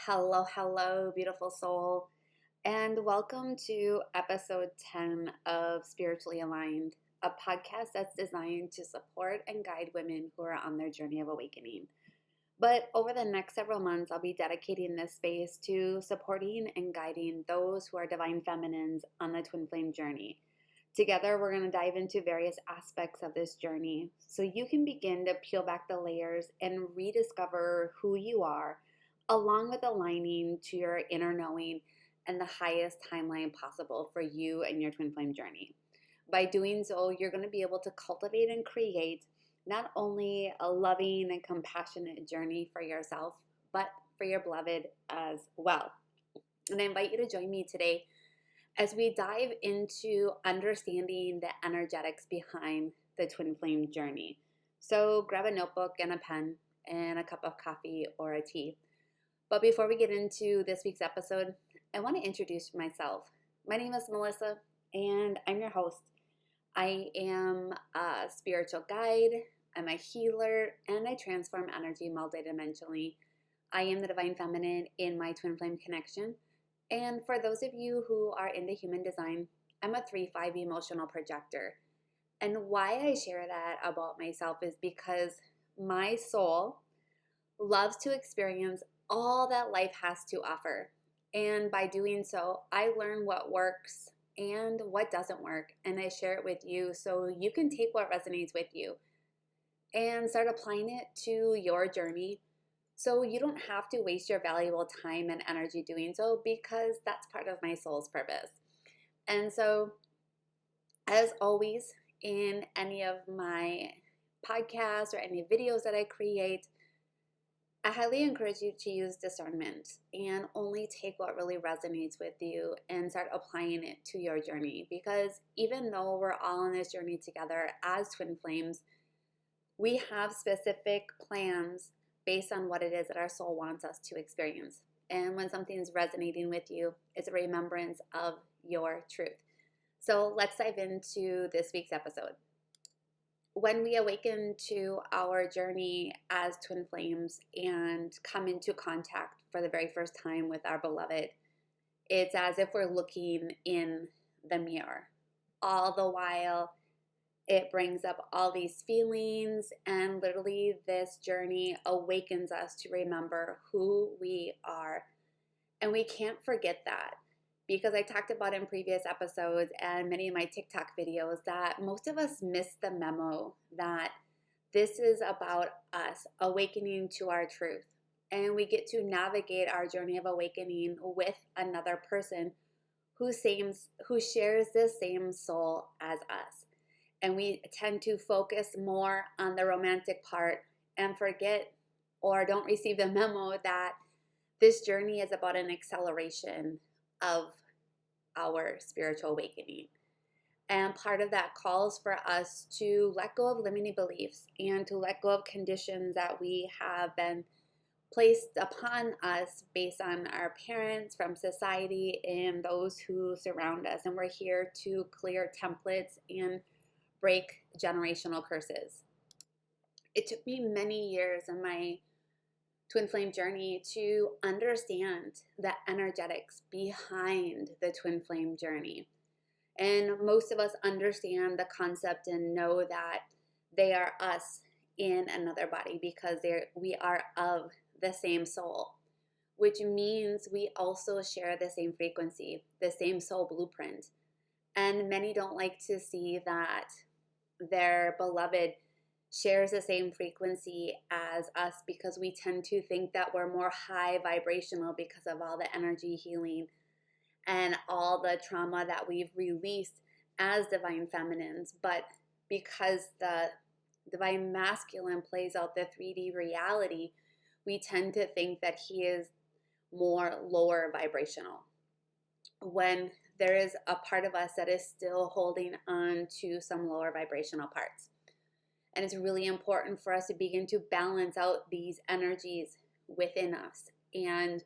Hello, beautiful soul, and welcome to episode 10 of Spiritually Aligned, a podcast that's designed to support and guide women who are on their journey of awakening. But over the next several months, I'll be dedicating this space to supporting and guiding those who are divine feminines on the twin flame journey. Together, we're going to dive into various aspects of this journey so you can begin to peel back the layers and rediscover who you are, along with aligning to your inner knowing and the highest timeline possible for you and your twin flame journey. By doing so, you're going to be able to cultivate and create not only a loving and compassionate journey for yourself, but for your beloved as well. And I invite you to join me today as we dive into understanding the energetics behind the twin flame journey. So grab a notebook and a pen and a cup of coffee or a tea. But before we get into this week's episode, I want to introduce myself. My name is Melissa, and I'm your host. I am a spiritual guide, I'm a healer, and I transform energy multidimensionally. I am the divine feminine in my twin flame connection. And for those of you who are into human design, I'm a 3/5 emotional projector. And why I share that about myself is because my soul loves to experience all that life has to offer. And by doing so, I learn what works and what doesn't work. And I share it with you so you can take what resonates with you and start applying it to your journey so you don't have to waste your valuable time and energy doing so, because that's part of my soul's purpose. And so, as always, in any of my podcasts or any videos that I create, I highly encourage you to use discernment and only take what really resonates with you and start applying it to your journey. Because even though we're all on this journey together as twin flames, we have specific plans based on what it is that our soul wants us to experience. And when something's resonating with you, it's a remembrance of your truth. So let's dive into this week's episode. When we awaken to our journey as twin flames and come into contact for the very first time with our beloved, it's as if we're looking in the mirror. All the while, it brings up all these feelings, and literally this journey awakens us to remember who we are. And we can't forget that, because I talked about in previous episodes and many of my TikTok videos that most of us miss the memo that this is about us awakening to our truth. And we get to navigate our journey of awakening with another person who shares the same soul as us. And we tend to focus more on the romantic part and forget or don't receive the memo that this journey is about an acceleration of our spiritual awakening. And part of that calls for us to let go of limiting beliefs and to let go of conditions that we have been placed upon us based on our parents, from society, and those who surround us. And we're here to clear templates and break generational curses. It took me many years in my twin flame journey to understand the energetics behind the twin flame journey. And most of us understand the concept and know that they are us in another body because we are of the same soul, which means we also share the same frequency, the same soul blueprint. And many don't like to see that their beloved shares the same frequency as us, because we tend to think that we're more high vibrational because of all the energy healing and all the trauma that we've released as divine feminines. But because the divine masculine plays out the 3D reality, we tend to think that he is more lower vibrational, when there is a part of us that is still holding on to some lower vibrational parts. And it's really important for us to begin to balance out these energies within us. And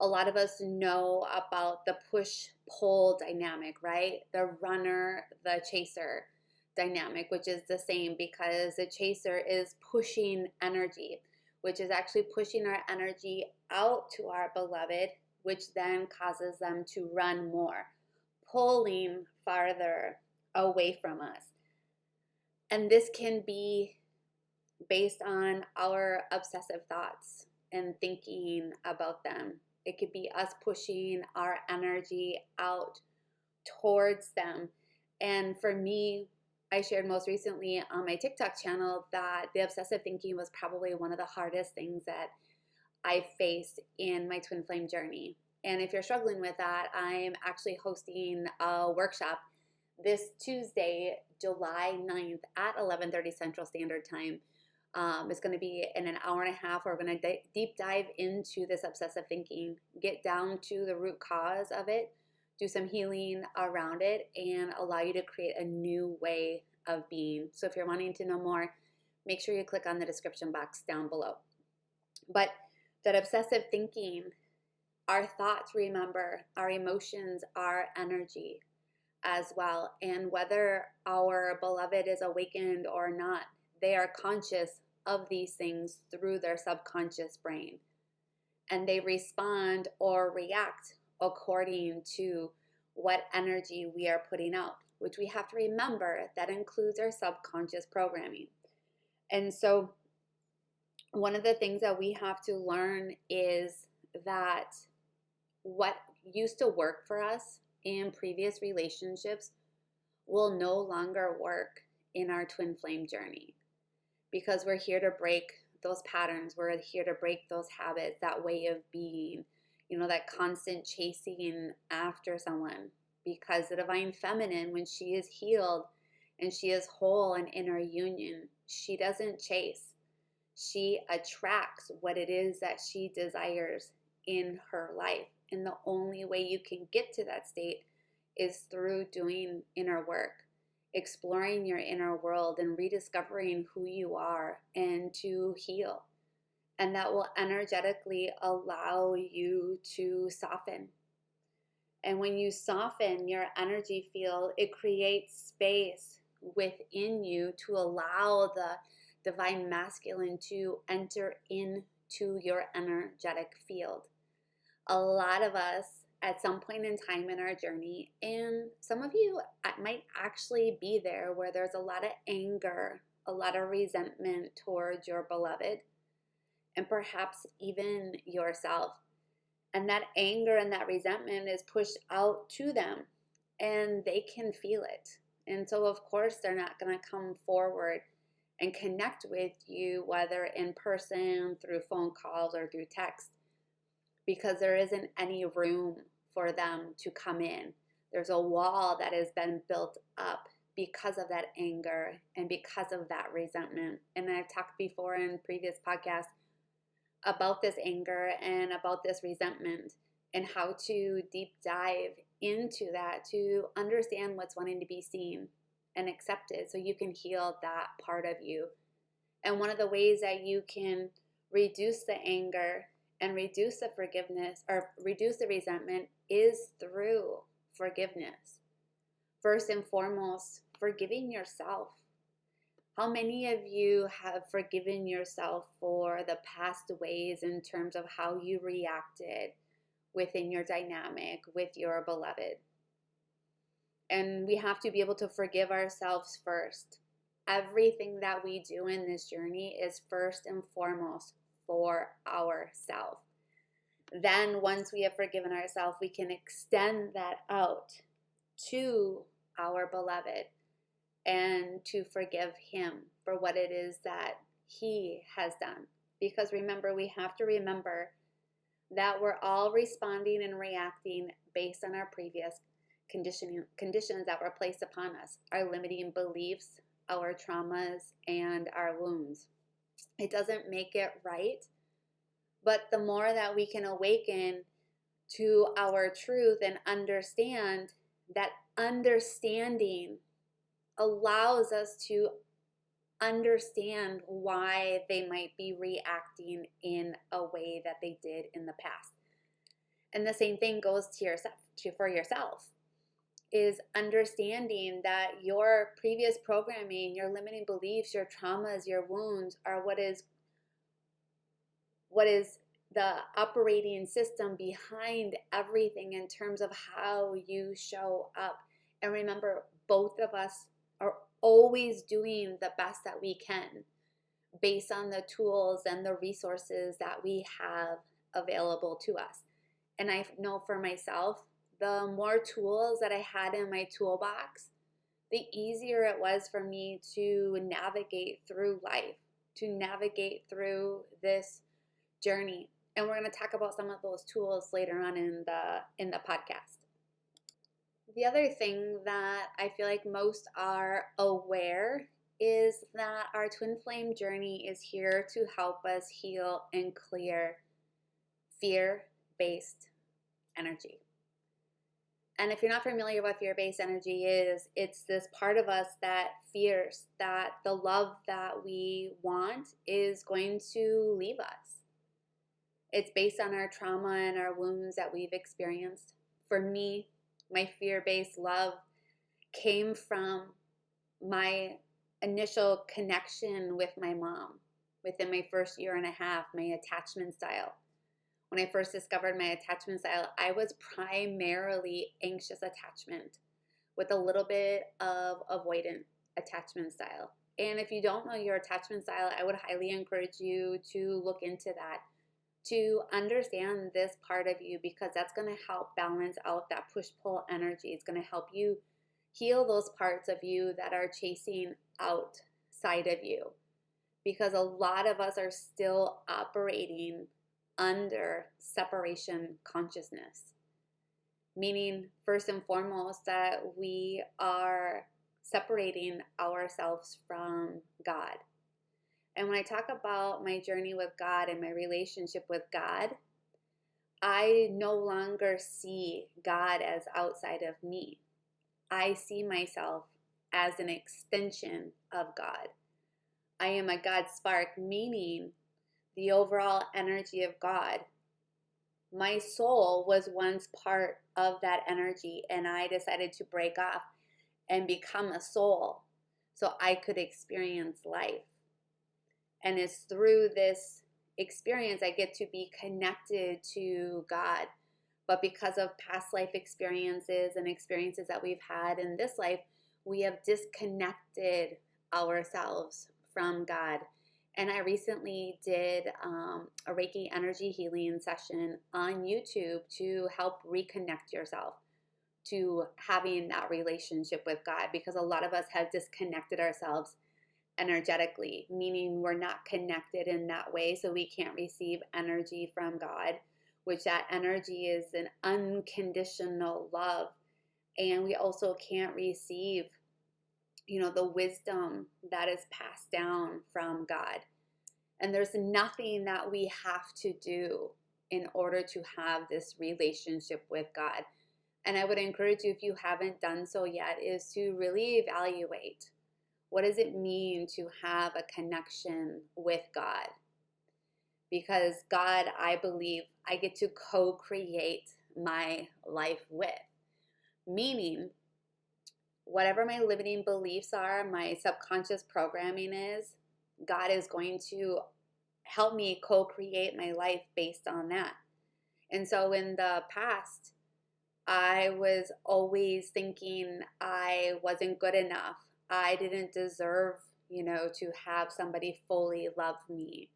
a lot of us know about the push-pull dynamic, right? The runner, the chaser dynamic, which is the same, because the chaser is pushing energy, which is actually pushing our energy out to our beloved, which then causes them to run more, pulling farther away from us. And this can be based on our obsessive thoughts and thinking about them. It could be us pushing our energy out towards them. And for me, I shared most recently on my TikTok channel that the obsessive thinking was probably one of the hardest things that I faced in my twin flame journey. And if you're struggling with that, I'm actually hosting a workshop this Tuesday, July 9th at 11:30 Central Standard Time. It's going to be in an hour and a half. We're going to deep dive into this obsessive thinking, get down to the root cause of it, do some healing around it, and allow you to create a new way of being. So if you're wanting to know more, make sure you click on the description box down below. But that obsessive thinking, our thoughts, remember, our emotions, our energy as well. And whether our beloved is awakened or not, they are conscious of these things through their subconscious brain. And they respond or react according to what energy we are putting out, which we have to remember that includes our subconscious programming. And so one of the things that we have to learn is that what used to work for us in previous relationships will no longer work in our twin flame journey, because we're here to break those patterns. We're here to break those habits, that way of being, that constant chasing after someone. Because the divine feminine, when she is healed and she is whole and in her union, she doesn't chase. She attracts what it is that she desires in her life. And the only way you can get to that state is through doing inner work, exploring your inner world and rediscovering who you are, and to heal. And that will energetically allow you to soften. And when you soften your energy field, it creates space within you to allow the divine masculine to enter into your energetic field. A lot of us at some point in time in our journey, and some of you might actually be there, where there's a lot of anger, a lot of resentment towards your beloved, and perhaps even yourself. And that anger and that resentment is pushed out to them, and they can feel it. And so, of course, they're not going to come forward and connect with you, whether in person, through phone calls, or through text, because there isn't any room for them to come in. There's a wall that has been built up because of that anger and because of that resentment. And I've talked before in previous podcasts about this anger and about this resentment, and how to deep dive into that to understand what's wanting to be seen and accepted, so you can heal that part of you. And one of the ways that you can reduce the anger and reduce the forgiveness, or reduce the resentment, is through forgiveness. First and foremost, forgiving yourself. How many of you have forgiven yourself for the past ways in terms of how you reacted within your dynamic with your beloved? And we have to be able to forgive ourselves first. Everything that we do in this journey is first and foremost for ourselves. Then once we have forgiven ourselves, we can extend that out to our beloved and to forgive him for what it is that he has done. Because remember, we have to remember that we're all responding and reacting based on our previous conditions that were placed upon us, our limiting beliefs, our traumas, and our wounds. It doesn't make it right, but the more that we can awaken to our truth and understand, that understanding allows us to understand why they might be reacting in a way that they did in the past. And the same thing goes to yourself, for yourself, is understanding that your previous programming, your limiting beliefs, your traumas, your wounds are what is what is the operating system behind everything in terms of how you show up. And remember, both of us are always doing the best that we can based on the tools and the resources that we have available to us. And I know for myself, the more tools that I had in my toolbox, the easier it was for me to navigate through life, to navigate through this journey. And we're going to talk about some of those tools later on in the podcast. The other thing that I feel like most are aware is that our twin flame journey is here to help us heal and clear fear-based energy. And if you're not familiar with what fear-based energy is, it's this part of us that fears that the love that we want is going to leave us. It's based on our trauma and our wounds that we've experienced. For me, my fear-based love came from my initial connection with my mom within my first year and a half, my attachment style. When I first discovered my attachment style, I was primarily anxious attachment with a little bit of avoidant attachment style. And if you don't know your attachment style, I would highly encourage you to look into that, to understand this part of you, because that's going to help balance out that push-pull energy. It's going to help you heal those parts of you that are chasing outside of you, because a lot of us are still operating under separation consciousness, meaning first and foremost that we are separating ourselves from God. And when I talk about my journey with God and my relationship with God, I no longer see God as outside of me. I see myself as an extension of God. I am a God spark, meaning the overall energy of God. My soul was once part of that energy, and I decided to break off and become a soul so I could experience life. And it's through this experience I get to be connected to God. But because of past life experiences and experiences that we've had in this life, we have disconnected ourselves from God. And I recently did a Reiki energy healing session on YouTube to help reconnect yourself to having that relationship with God, because a lot of us have disconnected ourselves energetically, meaning we're not connected in that way, so we can't receive energy from God, which that energy is an unconditional love. And we also can't receive the wisdom that is passed down from God. And there's nothing that we have to do in order to have this relationship with God. And I would encourage you, if you haven't done so yet, is to really evaluate, what does it mean to have a connection with God? Because God, I believe, I get to co-create my life with. Meaning, whatever my limiting beliefs are, my subconscious programming is, God is going to help me co-create my life based on that. And so in the past, I was always thinking I wasn't good enough. I didn't deserve, to have somebody fully love me.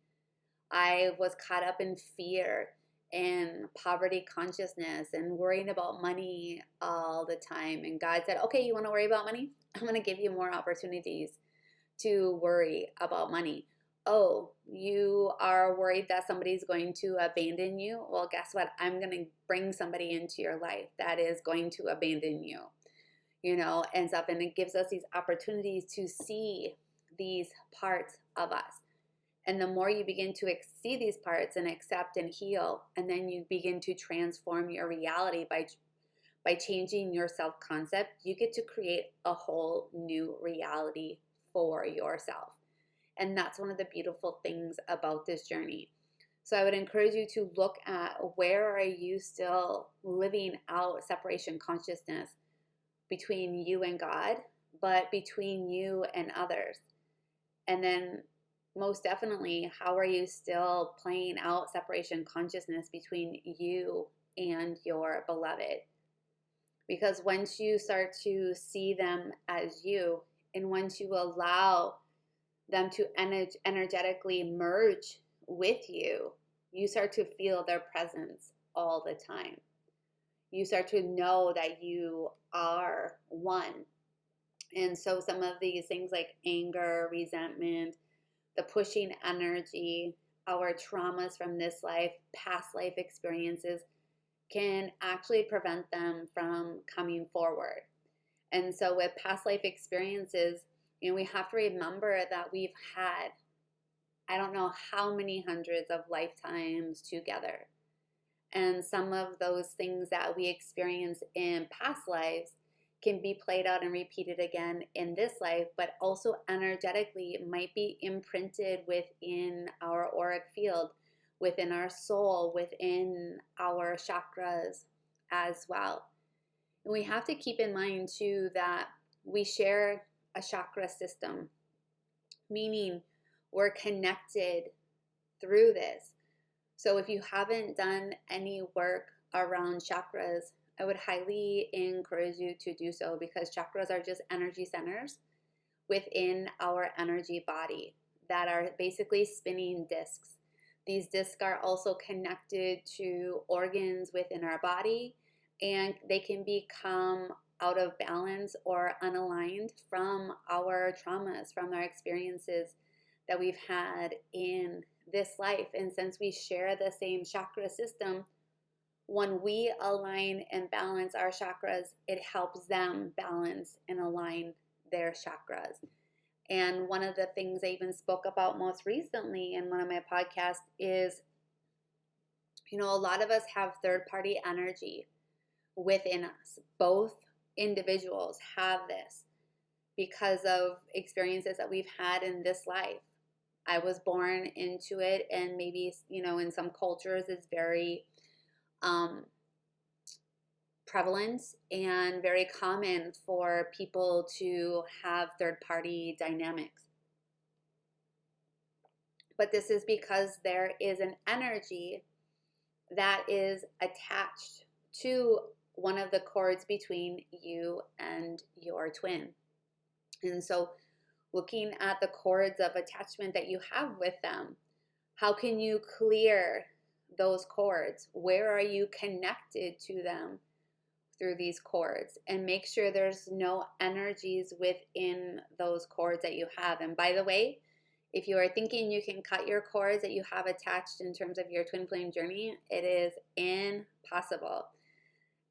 I was caught up in fear and poverty consciousness and worrying about money all the time. And God said, okay, you want to worry about money? I'm going to give you more opportunities to worry about money. Oh, you are worried that somebody's going to abandon you? Well, guess what? I'm going to bring somebody into your life that is going to abandon you, and stuff. And it gives us these opportunities to see these parts of us. And the more you begin to see these parts and accept and heal, and then you begin to transform your reality by changing your self-concept, you get to create a whole new reality for yourself. And that's one of the beautiful things about this journey. So I would encourage you to look at, where are you still living out separation consciousness between you and God, but between you and others. And then most definitely, how are you still playing out separation consciousness between you and your beloved? Because once you start to see them as you, and once you allow them to energetically merge with you, you start to feel their presence all the time. You start to know that you are one. And so some of these things like anger, resentment, the pushing energy, our traumas from this life, past life experiences can actually prevent them from coming forward. And so with past life experiences, we have to remember that we've had, I don't know how many hundreds of lifetimes together. And some of those things that we experience in past lives can be played out and repeated again in this life, but also energetically might be imprinted within our auric field, within our soul, within our chakras as well. And we have to keep in mind too that we share a chakra system, meaning we're connected through this. So if you haven't done any work around chakras, I would highly encourage you to do so, because chakras are just energy centers within our energy body that are basically spinning discs. These discs are also connected to organs within our body, and they can become out of balance or unaligned from our traumas, from our experiences that we've had in this life. And since we share the same chakra system, when we align and balance our chakras, it helps them balance and align their chakras. And one of the things I even spoke about most recently in one of my podcasts is, a lot of us have third-party energy within us. Both individuals have this because of experiences that we've had in this life. I was born into it, and maybe, in some cultures it's very prevalent and very common for people to have third-party dynamics. But this is because there is an energy that is attached to one of the cords between you and your twin. And so looking at the cords of attachment that you have with them, how can you clear those cords? Where are you connected to them through these cords? And make sure there's no energies within those cords that you have. And by the way, if you are thinking you can cut your cords that you have attached in terms of your twin flame journey, it is impossible.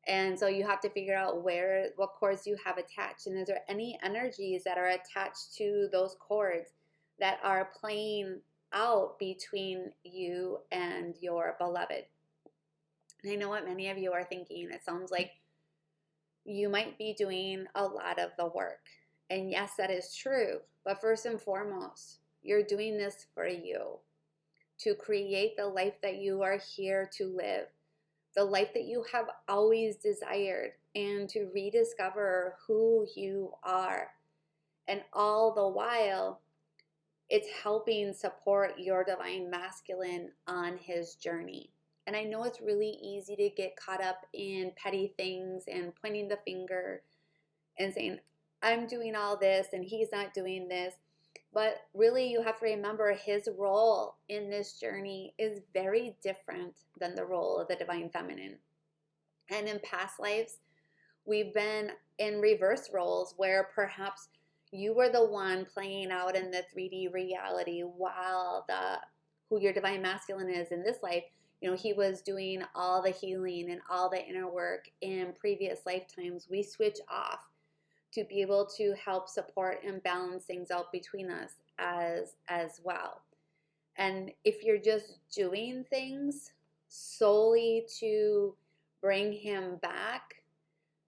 And so you have to figure out what cords you have attached. And is there any energies that are attached to those cords that are playing out between you and your beloved? And I know what many of you are thinking. It sounds like you might be doing a lot of the work. And yes, that is true. But first and foremost, you're doing this for you, to create the life that you are here to live, the life that you have always desired, and to rediscover who you are. And all the while, it's helping support your divine masculine on his journey. And I know it's really easy to get caught up in petty things and pointing the finger and saying, I'm doing all this and he's not doing this. But really, you have to remember his role in this journey is very different than the role of the divine feminine. And in past lives, we've been in reverse roles where perhaps you were the one playing out in the 3D reality while who your divine masculine is in this life, he was doing all the healing and all the inner work in previous lifetimes. We switch off to be able to help support and balance things out between us as well. And if you're just doing things solely to bring him back,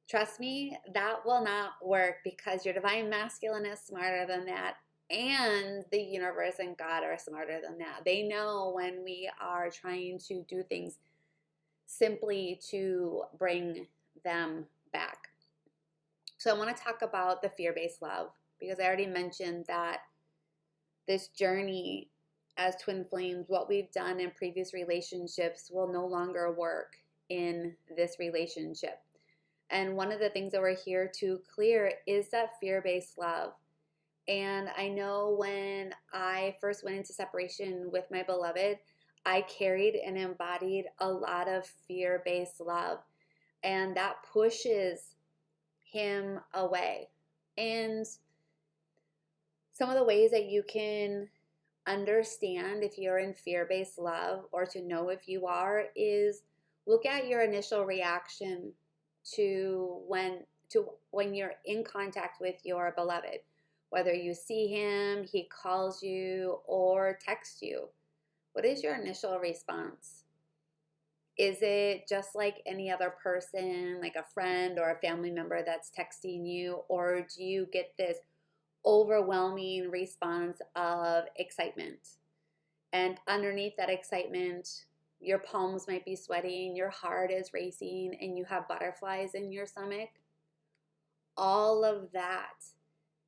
trust me, that will not work, because your divine masculine is smarter than that, and the universe and God are smarter than that. They know when we are trying to do things simply to bring them back. So I want to talk about the fear-based love, because I already mentioned that this journey as twin flames, what we've done in previous relationships will no longer work in this relationship. And one of the things that we're here to clear is that fear-based love. And I know when I first went into separation with my beloved, I carried and embodied a lot of fear-based love. And that pushes him away. And some of the ways that you can understand if you're in fear-based love, or to know if you are, is look at your initial reaction to when you're in contact with your beloved. Whether you see him, he calls you, or texts you. What is your initial response? Is it just like any other person, like a friend or a family member that's texting you? Or do you get this overwhelming response of excitement? And underneath that excitement, your palms might be sweating, your heart is racing, and you have butterflies in your stomach. All of that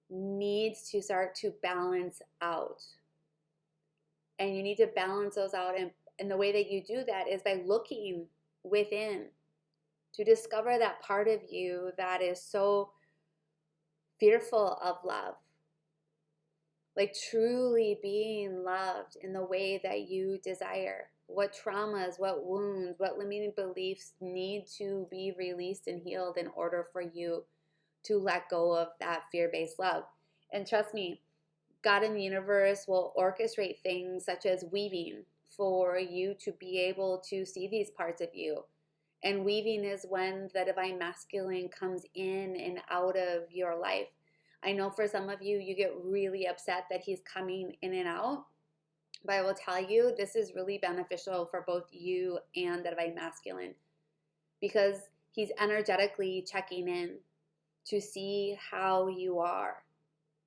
needs to start to balance out. And you need to balance those out. And the way that you do that is by looking within to discover that part of you that is so fearful of love. Like truly being loved in the way that you desire. What traumas, what wounds, what limiting beliefs need to be released and healed in order for you to let go of that fear-based love. And trust me, God in the universe will orchestrate things such as weaving for you to be able to see these parts of you. And weaving is when the divine masculine comes in and out of your life. I know for some of you, you get really upset that he's coming in and out. But I will tell you, this is really beneficial for both you and the divine masculine, because he's energetically checking in to see how you are.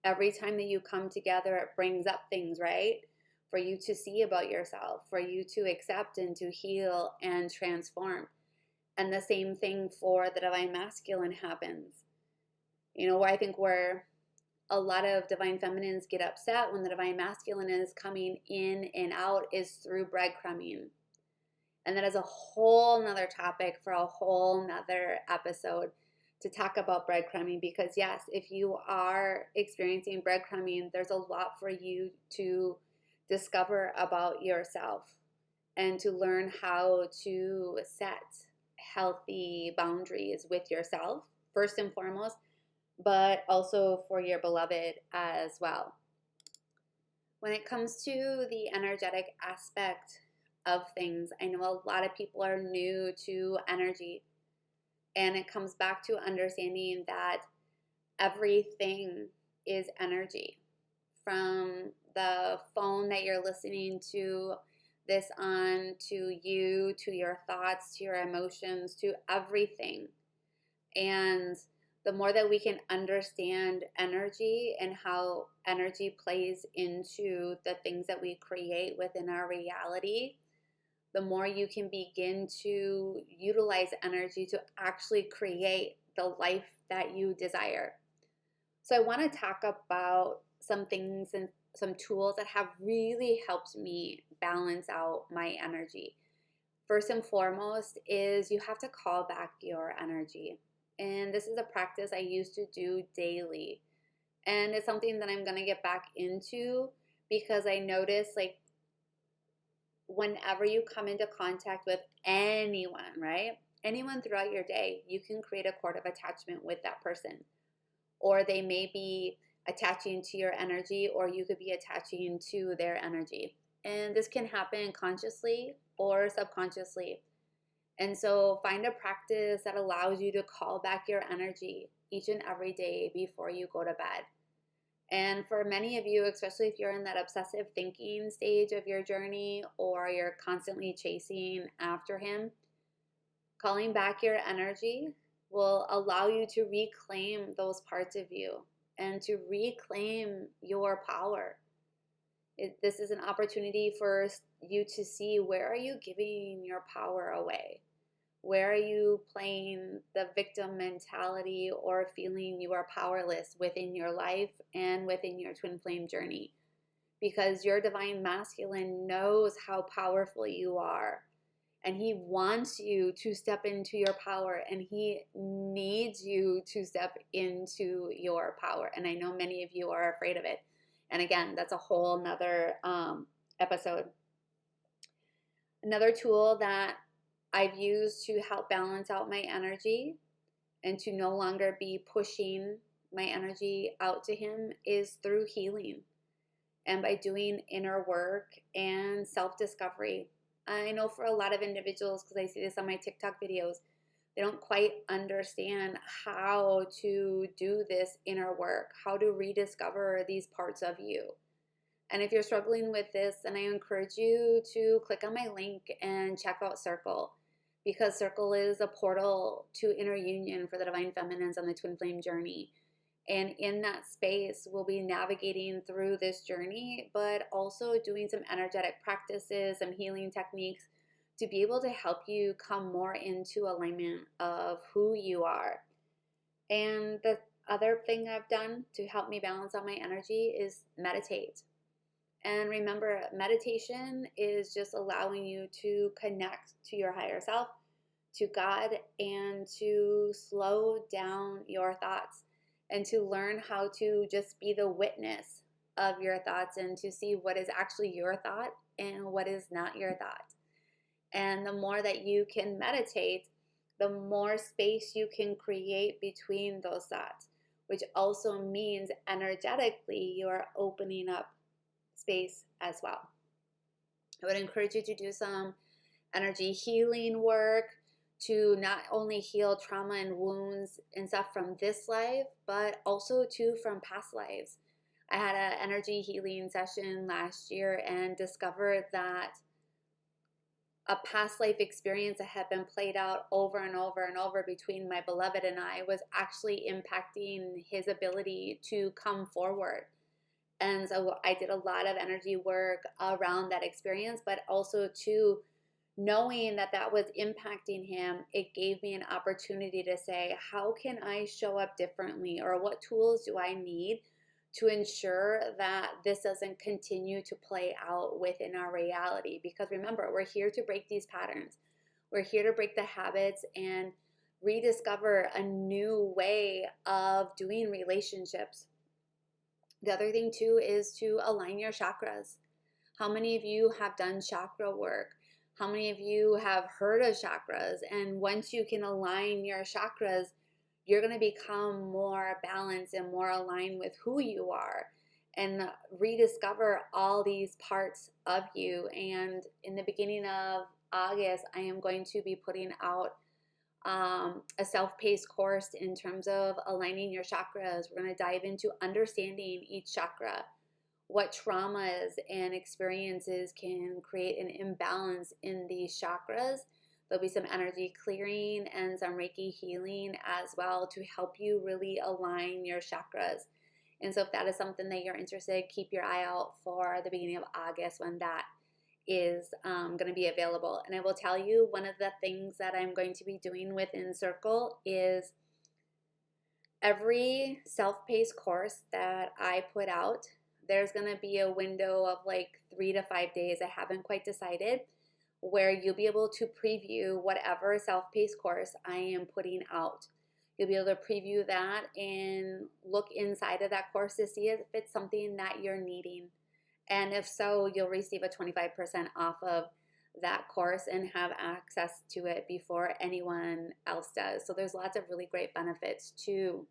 Every time that you come together, it brings up things, right? For you to see about yourself, for you to accept and to heal and transform. And the same thing for the divine masculine happens. You know, where I think where a lot of divine feminines get upset when the divine masculine is coming in and out is through breadcrumbing. And that is a whole nother topic for a whole nother episode to talk about breadcrumbing, because yes, if you are experiencing breadcrumbing, there's a lot for you to discover about yourself and to learn how to set healthy boundaries with yourself, first and foremost, but also for your beloved as well. When it comes to the energetic aspect of things, I know a lot of people are new to energy, and it comes back to understanding that everything is energy. From the phone that you're listening to this on, to you, to your thoughts, to your emotions, to everything. And the more that we can understand energy and how energy plays into the things that we create within our reality, the more you can begin to utilize energy to actually create the life that you desire. So I want to talk about some things and some tools that have really helped me balance out my energy. First and foremost is you have to call back your energy. And this is a practice I used to do daily. And it's something that I'm going to get back into, because I notice, like, whenever you come into contact with anyone, right? Anyone throughout your day, you can create a cord of attachment with that person. Or they may be attaching to your energy, or you could be attaching to their energy. And this can happen consciously or subconsciously. And so find a practice that allows you to call back your energy each and every day before you go to bed. And for many of you, especially if you're in that obsessive thinking stage of your journey, or you're constantly chasing after him, calling back your energy will allow you to reclaim those parts of you and to reclaim your power. This is an opportunity for you to see, where are you giving your power away? Where are you playing the victim mentality or feeling you are powerless within your life and within your twin flame journey? because your divine masculine knows how powerful you are. And he wants you to step into your power, and he needs you to step into your power. And I know many of you are afraid of it. And again, that's a whole nother episode. Another tool that I've used to help balance out my energy and to no longer be pushing my energy out to him is through healing and by doing inner work and self-discovery. I know for a lot of individuals, because I see this on my TikTok videos, they don't quite understand how to do this inner work, how to rediscover these parts of you. And if you're struggling with this, then I encourage you to click on my link and check out Circle, because Circle is a portal to inner union for the divine feminines on the twin flame journey. And in that space, we'll be navigating through this journey, but also doing some energetic practices, some healing techniques to be able to help you come more into alignment of who you are. And the other thing I've done to help me balance out my energy is meditate. And remember, meditation is just allowing you to connect to your higher self, to God, and to slow down your thoughts and to learn how to just be the witness of your thoughts and to see what is actually your thought and what is not your thought. And the more that you can meditate, the more space you can create between those thoughts, which also means energetically you are opening up space as well. I would encourage you to do some energy healing work to not only heal trauma and wounds and stuff from this life, but also too from past lives. I had an energy healing session last year and discovered that a past life experience that had been played out over and over and over between my beloved and I was actually impacting his ability to come forward. And so I did a lot of energy work around that experience, but also too, knowing that that was impacting him, it gave me an opportunity to say, how can I show up differently, or what tools do I need to ensure that this doesn't continue to play out within our reality? Because remember, we're here to break these patterns. We're here to break the habits and rediscover a new way of doing relationships. The other thing too is to align your chakras. How many of you have done chakra work? How many of you have heard of chakras? And once you can align your chakras, you're going to become more balanced and more aligned with who you are and rediscover all these parts of you. And in the beginning of August, I am going to be putting out a self-paced course in terms of aligning your chakras. We're going to dive into understanding each chakra, what traumas and experiences can create an imbalance in these chakras. There'll be some energy clearing and some Reiki healing as well to help you really align your chakras. And so if that is something that you're interested in, keep your eye out for the beginning of August when that is going to be available. And I will tell you, one of the things that I'm going to be doing within Circle is every self-paced course that I put out, there's going to be a window of like 3 to 5 days, I haven't quite decided, where you'll be able to preview whatever self-paced course I am putting out. You'll be able to preview that and look inside of that course to see if it's something that you're needing. And if so, you'll receive a 25% off of that course and have access to it before anyone else does. So there's lots of really great benefits to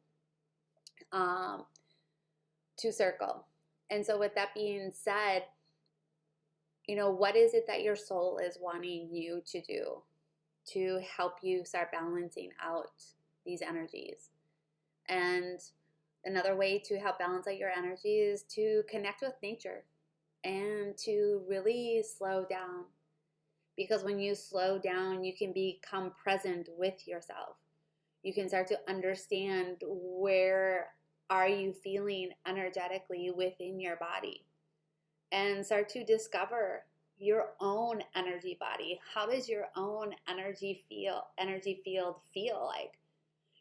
Circle. And so with that being said, you know, what is it that your soul is wanting you to do to help you start balancing out these energies? And another way to help balance out your energy is to connect with nature and to really slow down. Because when you slow down, you can become present with yourself. You can start to understand where are you feeling energetically within your body, and start to discover your own energy body. How does your own energy field feel like?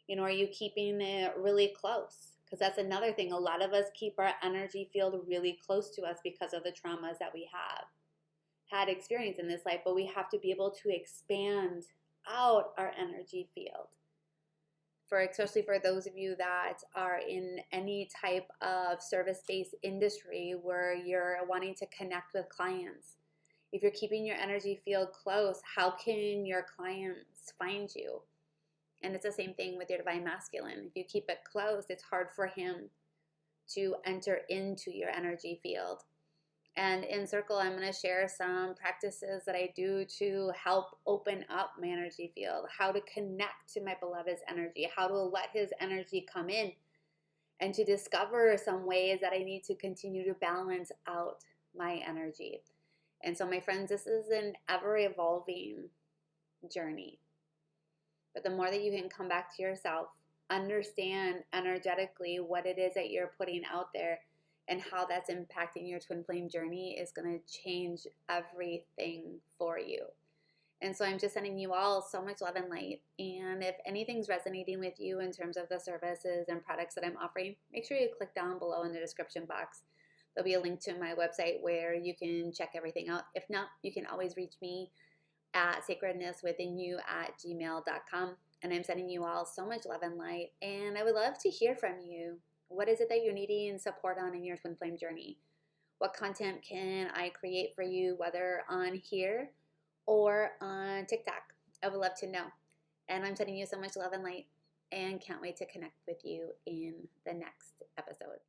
You know, are you keeping it really close? Because that's another thing. A lot of us keep our energy field really close to us because of the traumas that we have had experience in this life, but we have to be able to expand out our energy field. Especially for those of you that are in any type of service-based industry where you're wanting to connect with clients. If you're keeping your energy field close, how can your clients find you? And it's the same thing with your divine masculine. If you keep it close, it's hard for him to enter into your energy field. And in Circle, I'm going to share some practices that I do to help open up my energy field, how to connect to my beloved's energy, how to let his energy come in, and to discover some ways that I need to continue to balance out my energy. And so, my friends, this is an ever-evolving journey. But the more that you can come back to yourself, understand energetically what it is that you're putting out there, and how that's impacting your twin flame journey is going to change everything for you. And so I'm just sending you all so much love and light. And if anything's resonating with you in terms of the services and products that I'm offering, make sure you click down below in the description box. There'll be a link to my website where you can check everything out. If not, you can always reach me at sacrednesswithinyou@gmail.com. And I'm sending you all so much love and light. And I would love to hear from you. What is it that you're needing support on in your twin flame journey? What content can I create for you, whether on here or on TikTok? I would love to know. And I'm sending you so much love and light and can't wait to connect with you in the next episode.